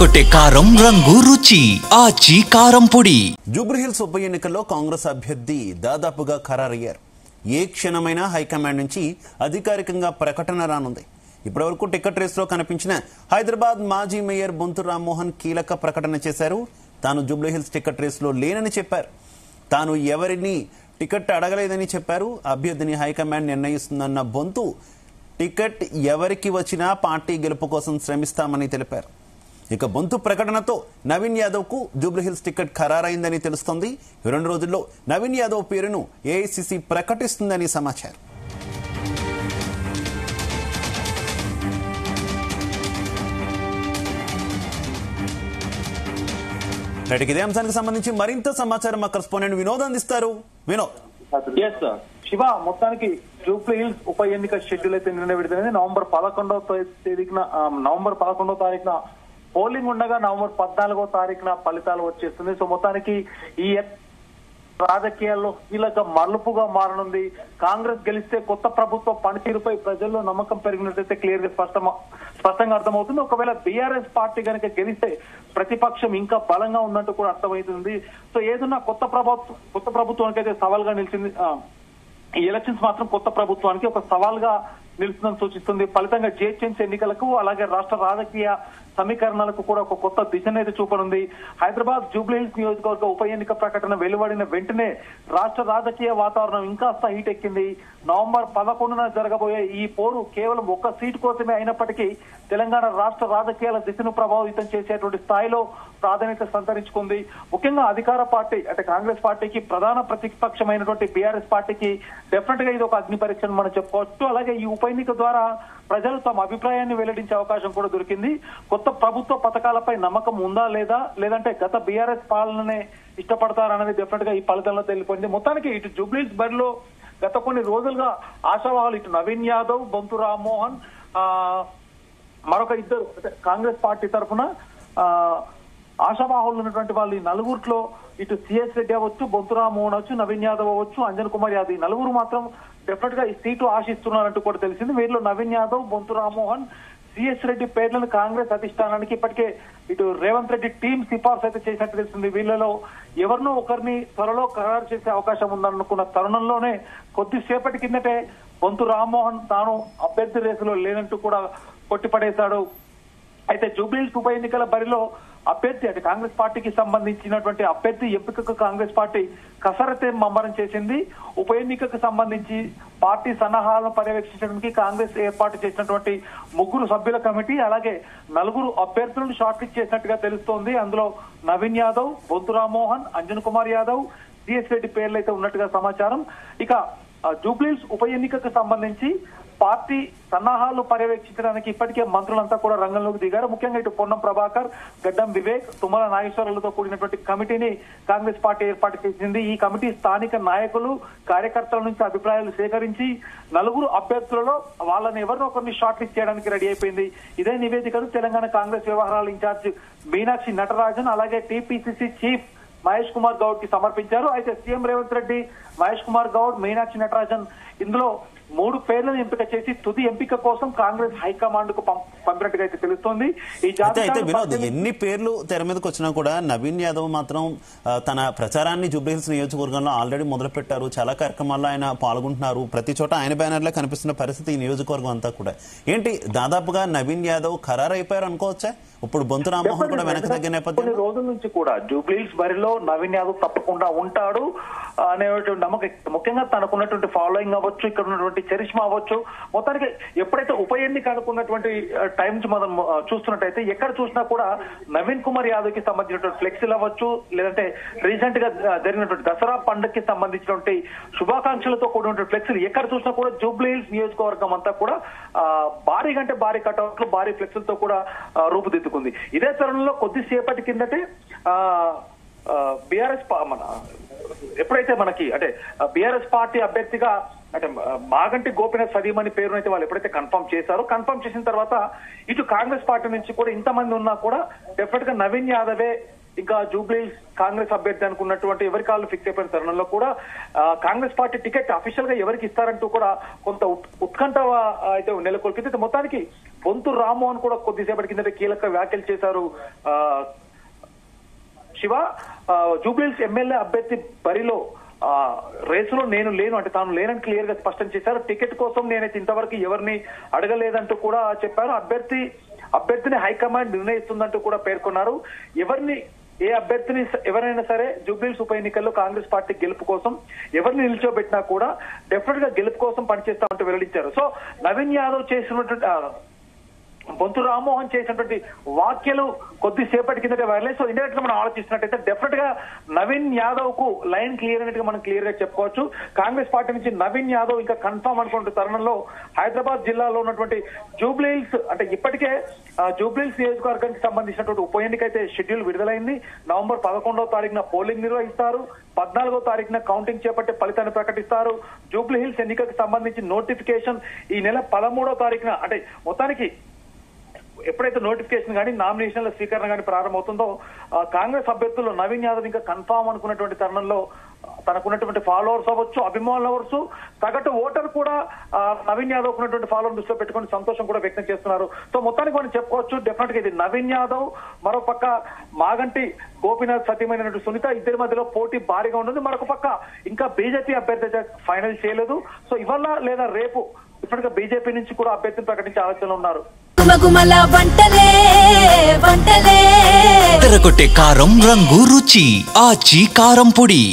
అదరగొట్టే కారం రంగు రుచి ఆచి కారం పొడి. జూబ్లీహిల్స్ ఉప ఎన్నికల్లో కాంగ్రెస్ అభ్యర్థి దాదాపుగా ఖరారయ్యారు. ఏ క్షణమైనా హైకమాండ్ నుంచి అధికారికంగా ప్రకటన రానుంది. ఇప్పటివరకు టికెట్ రేసులో కనిపించిన హైదరాబాద్ మాజీ మేయర్ బొంతు రామ్మోహన్ కీలక ప్రకటన చేశారు. తాను జూబ్లీహిల్స్ టికెట్ రేసులో లేనని చెప్పారు. తాను ఎవరిని టికెట్ అడగలేదని చెప్పారు. అభ్యర్థిని హైకమాండ్ నిర్ణయిస్తుందన్న బొంతు టికెట్ ఎవరికి వచ్చినా పార్టీ గెలుపు కోసం శ్రమిస్తామని తెలిపారు. ఇక బొంతు ప్రకటనతో నవీన్ యాదవ్ కు జూబ్లీహిల్స్ టికెట్ ఖరారైందని తెలుస్తోంది. 2 రోజుల్లో నవీన్ యాదవ్ పేరును ఏఐసిసి ప్రకటిస్తుందని సమాచారం. ఇదే అంశానికి సంబంధించి మరింత సమాచారం మా కరెస్పాండెంట్ వినోద్ అందిస్తారు. వినోద్. శివ, మొత్తానికి జూబ్లీహిల్స్ ఉప ఎన్నిక షెడ్యూల్ అయితే నిన్న విడుదలైంది. నవంబర్ 11వ తారీఖున పోలింగ్ ఉండగా నవంబర్ 14వ తారీఖున ఫలితాలు వచ్చేస్తుంది. సో మొత్తానికి ఈ రాజకీయాల్లో కీలక మలుపుగా మారనుంది. కాంగ్రెస్ గెలిస్తే కొత్త ప్రభుత్వ పనితీరుపై ప్రజల్లో నమ్మకం పెరిగినట్లయితే క్లియర్ గా స్పష్టంగా అర్థమవుతుంది. ఒకవేళ బీఆర్ఎస్ పార్టీ కనుక గెలిస్తే ప్రతిపక్షం ఇంకా బలంగా ఉన్నట్టు కూడా అర్థమవుతుంది. సో ఏదన్నా కొత్త ప్రభుత్వానికి అయితే సవాల్గా నిలిచింది. ఈ ఎలక్షన్స్ మాత్రం కొత్త ప్రభుత్వానికి ఒక సవాల్గా నిలుస్తుందని సూచిస్తుంది. ఫలితంగా జిహెచ్ఎంసీ ఎన్నికలకు అలాగే రాష్ట్ర రాజకీయ సమీకరణలకు కూడా ఒక కొత్త దిశనైతే చూపనుంది. హైదరాబాద్ జూబ్లీహిల్స్ నియోజకవర్గ ఉప ఎన్నిక ప్రకటన వెలువడిన వెంటనే రాష్ట్ర రాజకీయ వాతావరణం ఇంకాస్త హీట్ ఎక్కింది. నవంబర్ 11న జరగబోయే ఈ పోరు కేవలం ఒక్క సీటు కోసమే అయినప్పటికీ తెలంగాణ రాష్ట్ర రాజకీయాల దిశను ప్రభావితం చేసేటువంటి స్థాయిలో ప్రాధాన్యత సంతరించుకుంది. ముఖ్యంగా అధికార పార్టీ అంటే కాంగ్రెస్ పార్టీకి ప్రధాన ప్రతిపక్షమైనటువంటి బీఆర్ఎస్ పార్టీకి డెఫినెట్ గా ఇది ఒక అగ్ని పరీక్షను మనం చెప్పుకోవచ్చు. అలాగే ఈ ఉప ఎన్నిక ద్వారా ప్రజలు తమ అభిప్రాయాన్ని వెల్లడించే అవకాశం కూడా దొరికింది. కొత్త ప్రభుత్వ పథకాలపై నమ్మకం ఉందా లేదంటే గత బీఆర్ఎస్ పాలననే ఇష్టపడతారనేది డెఫినెట్ గా ఈ ఫలితంలో తెలిపోయింది. మొత్తానికి ఇటు జూబ్లీహిల్స్ బరిలో గత కొన్ని రోజులుగా ఆశావాహులు ఇటు నవీన్ యాదవ్, బొంతు రామ్మోహన్, మరొక ఇద్దరు కాంగ్రెస్ పార్టీ తరఫున ఆశావాహులు ఉన్నటువంటి వాళ్ళు ఈ నలుగురిలో ఇటు సిఎస్ రెడ్డి అవ్వచ్చు, బొంతు రామ్మోహన్ అవచ్చు, నవీన్ యాదవ్ అవ్వచ్చు, అంజన్ కుమార్ యాదవ్ ఈ నలుగురు మాత్రం డెఫినెట్ గా ఈ సీటు ఆశిస్తున్నారంటూ కూడా తెలిసింది. వీరిలో నవీన్ యాదవ్, బొంతు రామ్మోహన్, సిఎస్ రెడ్డి పేర్లను కాంగ్రెస్ అధిష్టానానికి ఇప్పటికే ఇటు రేవంత్ రెడ్డి టీం సిఫార్సు అయితే చేసినట్టు తెలిసింది. వీళ్ళలో ఎవరినో ఒకరిని త్వరలో ఖరారు చేసే అవకాశం ఉందనుకున్న తరుణంలోనే కొద్దిసేపటి కిందటే బొంతు రామ్మోహన్ తాను అభ్యర్థి రేసులో లేనంటూ కూడా కొట్టిపడేశాడు. అయితే జూబ్లీహిల్స్ ఉప ఎన్నికల బరిలో అభ్యర్థి అంటే కాంగ్రెస్ పార్టీకి సంబంధించినటువంటి అభ్యర్థి ఎంపికకు కాంగ్రెస్ పార్టీ కసరతే మమ్మరం చేసింది. ఉప ఎన్నికకు సంబంధించి పార్టీ సన్నాహాలను పర్యవేక్షించడానికి కాంగ్రెస్ ఏర్పాటు చేసినటువంటి 3 సభ్యుల కమిటీ అలాగే 4 అభ్యర్థులను షార్ట్ లిస్ట్ చేసినట్టుగా తెలుస్తోంది. అందులో నవీన్ యాదవ్, బొంతు రామ్మోహన్, అంజన్ కుమార్ యాదవ్, సిఎస్ రెడ్డి పేర్లు అయితే ఉన్నట్టుగా సమాచారం. ఇక జూబ్లీహిల్స్ ఉప ఎన్నికకు సంబంధించి పార్టీ సన్నాహాలు పర్యవేక్షించడానికి ఇప్పటికే మంత్రులంతా కూడా రంగంలోకి దిగారు. ముఖ్యంగా ఇటు పొన్నం ప్రభాకర్, గడ్డం వివేక్, తుమ్మల నాగేశ్వరరావులతో కూడినటువంటి కమిటీని కాంగ్రెస్ పార్టీ ఏర్పాటు చేసింది. ఈ కమిటీ స్థానిక నాయకులు, కార్యకర్తల నుంచి అభిప్రాయాలు సేకరించి 4 అభ్యర్థులలో వాళ్ళని ఎవరినో ఒకరిని షార్ట్ లిస్ట్ చేయడానికి రెడీ అయిపోయింది. ఇదే నివేదికను తెలంగాణ కాంగ్రెస్ వ్యవహారాల ఇన్ఛార్జ్ మీనాక్షి నటరాజన్ అలాగే టీపీసీసీ చీఫ్ మహేష్ కుమార్ గౌడ్ కి సమర్పించారు. అయితే సీఎం రేవంత్ రెడ్డి, మహేష్ కుమార్ గౌడ్, మీనాక్షి నటరాజన్ ఇందులో 3 పేర్లను ఎంపిక చేసి తుది ఎంపిక కోసం కాంగ్రెస్ హైకమాండ్ కు పంపినట్టుగా అయితే తెలుస్తోంది. ఈ వినోద్, ఎన్ని పేర్లు తెర మీదకి వచ్చినా కూడా నవీన్ యాదవ్ మాత్రం తన ప్రచారాన్ని జూబ్లీహిల్స్ నియోజకవర్గంలో ఆల్రెడీ మొదలు పెట్టారు. చాలా కార్యక్రమాల్లో ఆయన పాల్గొంటున్నారు. ప్రతి చోట ఆయన బ్యానర్లే కనిపిస్తున్న పరిస్థితి ఈ నియోజకవర్గం అంతా కూడా. ఏంటి దాదాపుగా నవీన్ యాదవ్ ఖరారు అయిపోయారు అనుకోవచ్చా? ఇప్పుడు బొంతు రామ్మోహన్ కూడా వెనక తగ్గిన నేపథ్యం కొన్ని రోజుల నుంచి కూడా జూబ్లీహిల్స్ బరిలో నవీన్ యాదవ్ తప్పకుండా ఉంటాడు అనేటువంటి నమ్మకం, ముఖ్యంగా తనకున్నటువంటి ఫాలోయింగ్ అవ్వచ్చు, ఇక్కడ ఉన్నటువంటి చరిష్మా అవ్వచ్చు. మొత్తానికి ఎప్పుడైతే ఉప ఎన్నిక అనుకున్నటువంటి టైం నుంచి మనం చూస్తున్నట్టయితే ఎక్కడ చూసినా కూడా నవీన్ కుమార్ యాదవ్ కి సంబంధించినటువంటి ఫ్లెక్సీలు అవ్వచ్చు, లేదంటే రీసెంట్ గా జరిగినటువంటి దసరా పండుగకి సంబంధించినటువంటి శుభాకాంక్షలతో కూడినటువంటి ఫ్లెక్సీలు ఎక్కడ చూసినా కూడా జూబ్లీహిల్స్ నియోజకవర్గం అంతా కూడా భారీ కంటే భారీ కటౌట్లు, భారీ ఫ్లెక్సీలతో కూడా రూపుదిద్దుకుంది. ఇదే తరుణంలో కొద్దిసేపటి కిందటే బీఆర్ఎస్ ఎప్పుడైతే మనకి అంటే బీఆర్ఎస్ పార్టీ అభ్యర్థిగా అంటే మాగంటి గోపీనాథ్ సదీమణి పేరును అయితే వాళ్ళు ఎప్పుడైతే కన్ఫర్మ్ చేశారో, కన్ఫర్మ్ చేసిన తర్వాత ఇటు కాంగ్రెస్ పార్టీ నుంచి కూడా ఇంతమంది ఉన్నా కూడా డెఫినెట్ గా నవీన్ యాదవే ఇంకా జూబ్లీ కాంగ్రెస్ అభ్యర్థి అనుకున్నటువంటి ఎవరి కాళ్ళు ఫిక్స్ అయిపోయిన తరుణంలో కూడా కాంగ్రెస్ పార్టీ టికెట్ అఫీషియల్ గా ఎవరికి ఇస్తారంటూ కూడా కొంత ఉత్కంఠ అయితే నెలకొల్పింది. మొత్తానికి బొంతు రామ్మోహన్ కూడా కొద్దిసేపటి కిందట కీలక వ్యాఖ్యలు చేశారు. శివ, జూబ్లీహిల్స్ ఎమ్మెల్యే అభ్యర్థి బరిలో రేసులో నేను లేను అంటే తాను లేనని క్లియర్ గా స్పష్టం చేశారు. టికెట్ కోసం నేనైతే ఇంతవరకు ఎవరిని అడగలేదంటూ కూడా చెప్పారు. అభ్యర్థిని హైకమాండ్ నిర్ణయిస్తుందంటూ కూడా పేర్కొన్నారు. ఎవరైనా సరే జూబ్లీహిల్స్ ఉప ఎన్నికల్లో కాంగ్రెస్ పార్టీ గెలుపు కోసం ఎవరిని నిల్చోబెట్టినా కూడా డెఫినెట్ గా గెలుపు కోసం పనిచేస్తామంటూ వెల్లడించారు. సో నవీన్ యాదవ్ చేసినటువంటి బొంతు రామ్మోహన్ చేసినటువంటి వ్యాఖ్యలు కొద్దిసేపటి కిందట వైరల్. సో ఇండైరెక్ట్ గా మనం ఆలోచిస్తున్నట్టయితే డెఫినెట్ గా నవీన్ యాదవ్ కు లైన్ క్లియర్ అయినట్టుగా మనం క్లియర్ గా చెప్పుకోవచ్చు. కాంగ్రెస్ పార్టీ నుంచి నవీన్ యాదవ్ ఇంకా కన్ఫర్మ్ అనుకున్న తరుణంలో హైదరాబాద్ జిల్లాలో ఉన్నటువంటి జూబ్లీహిల్స్ అంటే ఇప్పటికే జూబ్లీహిల్స్ నియోజకవర్గానికి సంబంధించినటువంటి ఉప ఎన్నిక అయితే షెడ్యూల్ విడుదలైంది. నవంబర్ 11వ తారీఖున పోలింగ్ నిర్వహిస్తారు. 14వ తారీఖున కౌంటింగ్ చేపట్టే ఫలితాన్ని ప్రకటిస్తారు. జూబ్లీహిల్స్ ఎన్నికకు సంబంధించి నోటిఫికేషన్ ఈ నెల 13వ తారీఖున అంటే మొత్తానికి ఎప్పుడైతే నోటిఫికేషన్ కానీ నామినేషన్ల స్వీకరణ కానీ ప్రారంభమవుతుందో కాంగ్రెస్ అభ్యర్థులు నవీన్ యాదవ్ ఇంకా కన్ఫామ్ అనుకున్నటువంటి తరుణంలో తనకున్నటువంటి ఫాలోవర్స్ అవ్వచ్చు, అభిమానులు అవ్వచ్చు, సగటు ఓటర్ కూడా నవీన్ యాదవ్ ఉన్నటువంటి ఫాలోవర్ దృష్టిలో పెట్టుకుని సంతోషం కూడా వ్యక్తం చేస్తున్నారు. సో మొత్తానికి మనం చెప్పుకోవచ్చు డెఫినెట్ గా ఇది నవీన్ యాదవ్, మరోపక్క మాగంటి గోపీనాథ్ సతీమైనటువంటి సునీత, ఇద్దరి మధ్యలో పోటీ భారీగా ఉంటుంది. మరొక పక్క ఇంకా బీజేపీ అభ్యర్థి అయితే ఫైనల్ చేయలేదు. సో ఇవాళ లేదా రేపు ఇప్పటికే బీజేపీ నుంచి కూడా అభ్యర్థిని ప్రకటించే ఆలోచనలో ఉన్నారు. తెరకొట్టే కారం రంగు రుచి ఆచి కారం పొడి.